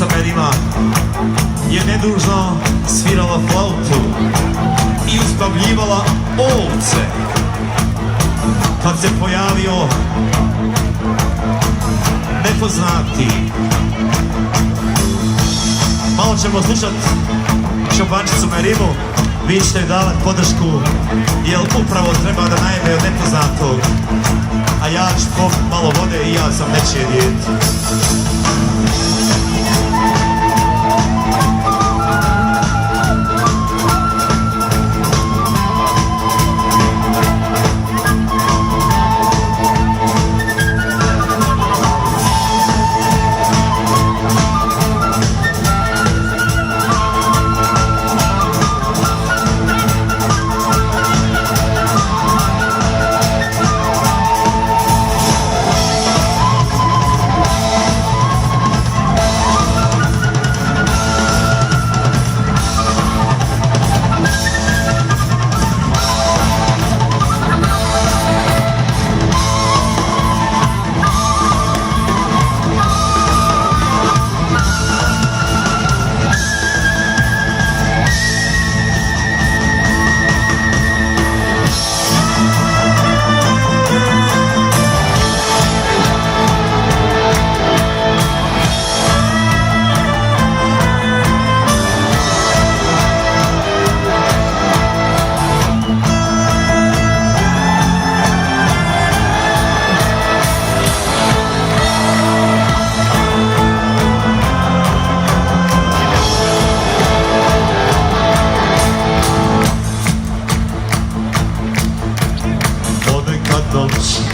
sa menima je nedužno svirala flautu i uspavljivala ovce kad se pojavio nepoznati. Malo ćemo slušat Čobančicu Merimu, vi ćete davat podršku jer upravo treba da najme od nepoznatog, a ja ću popit malo vode i ja sam nečije dijete.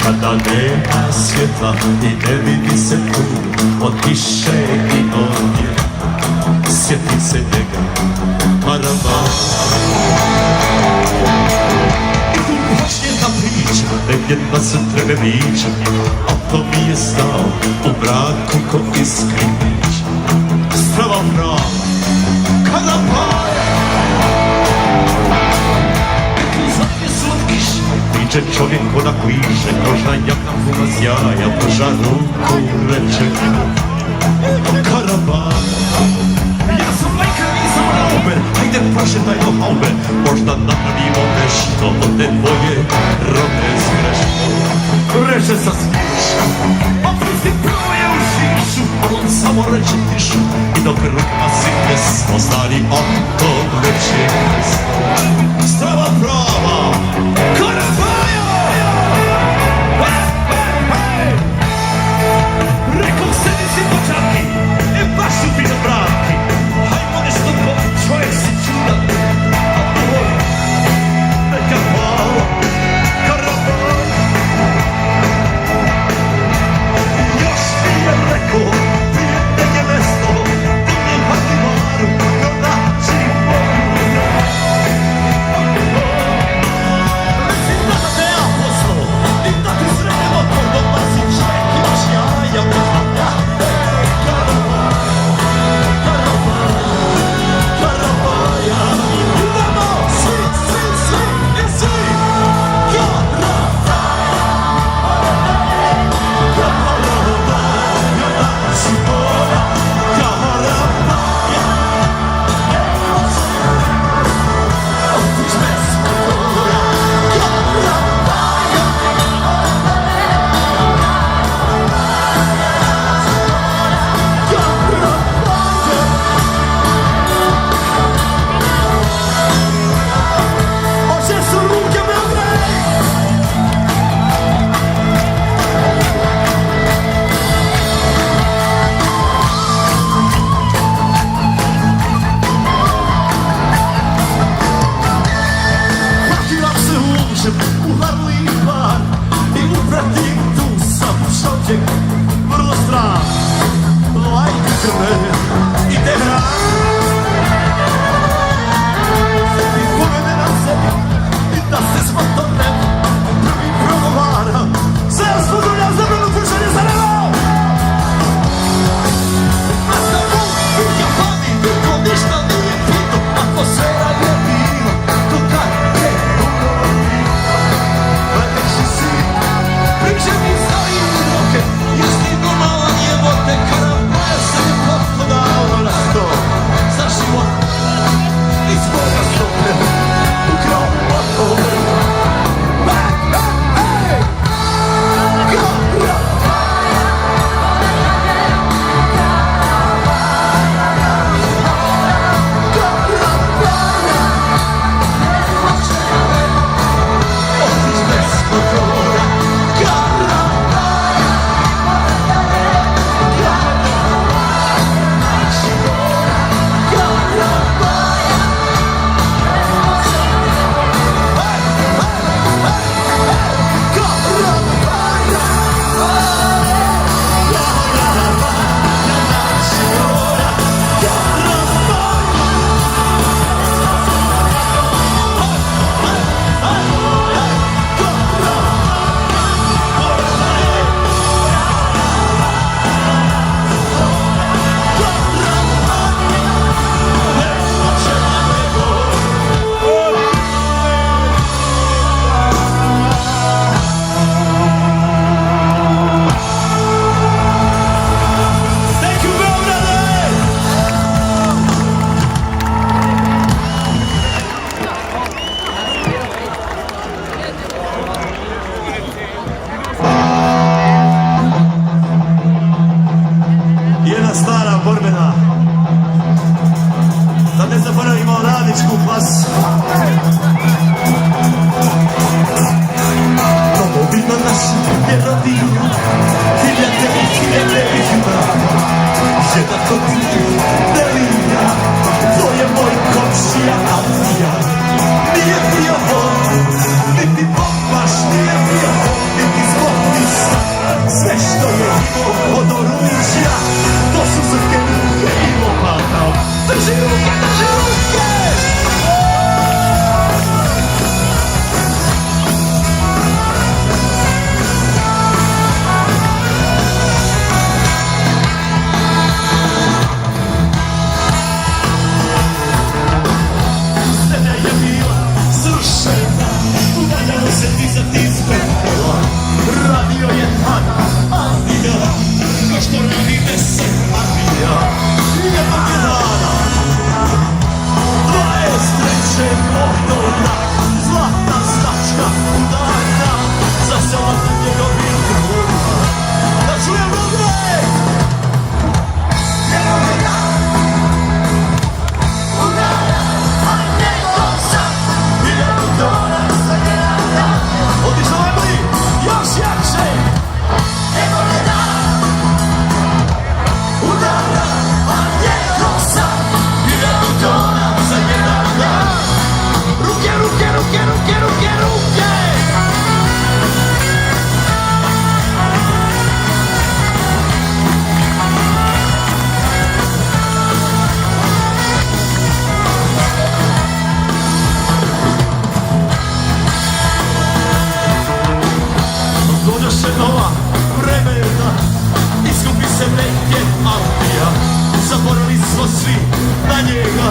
Kada nema svjetla i ne vidi se tu, otiše i ovdje, sjeti se njega, karavan. I tu počne ta priča, negdje na se trebe viđa, a to mi je stao u braku ko iskrić. Strava prava, karavan. Iđe čovjek ko da kliže, kožna jakna puna sjaja, prža ruku reče karavan. Ja sam majka, nisam rauber, hajde prošetaj do haube, možda napravimo nešto od te tvoje rodne zgreške. Reče sa smiškom, a pusti proje u šišu, on samo reče tišu i dok rukama sitne smo stari oko veće. Strava prava, karavan. Rekao se nisi počaki, baš su fino braki, hajmo nešto po čovjek si čudan. Neka hvala, karavan. Još mi je rekao, prije je mesto, ti mi Hatimaru, no naći moju. Mislim da te ja poslao i da ti sretnem otvor dolazi čovjek imaš jaja, možda ja. Vrlo strah, lajka krve i te hrana. I povede na sebi i da se s motorem prvi progovara. Sve osvudulja zabranu pušanje za nebo. A za mu u Japani niko ništa nije pito, atmosfera je bila do kad je urodila. Najveći si priženi za i roke, jesti normalan jebote, karavan se je potko dao. borbena. Da ne zaboravimo radničku klasu. Domovina naša je rodina, hiljade i hiljade junaka. Jedan kod njih delija, to je moj komšija Alfija. Nije bio Bog, niti Bog baš nije bio Bog, niti zbog ništa. Sve što je imao od oružja, to su srke ruke i lopata. Drži ruke, drži ruke! Zemlja je bila srušena, udaljalo se dizati iz pepela. Radio je tada Andija, ko što radi 10 Andija. Jednog je dana 23. oktobra, zlatna značka udara za selo na njegovim grudima. Da čujem rodne! Jednog je dana udara, a njegov sad 1000 tona za jedan dan. Odlično najbolji, još jače! Jednog je dana udara, a njegov sad 1000 tona za jedan dan. Ruke, ruke, ruke, ruke, ruke, ruke! Dođoše nova vremena, iskupi se neke Alfija. Zaboravili smo svi na njega,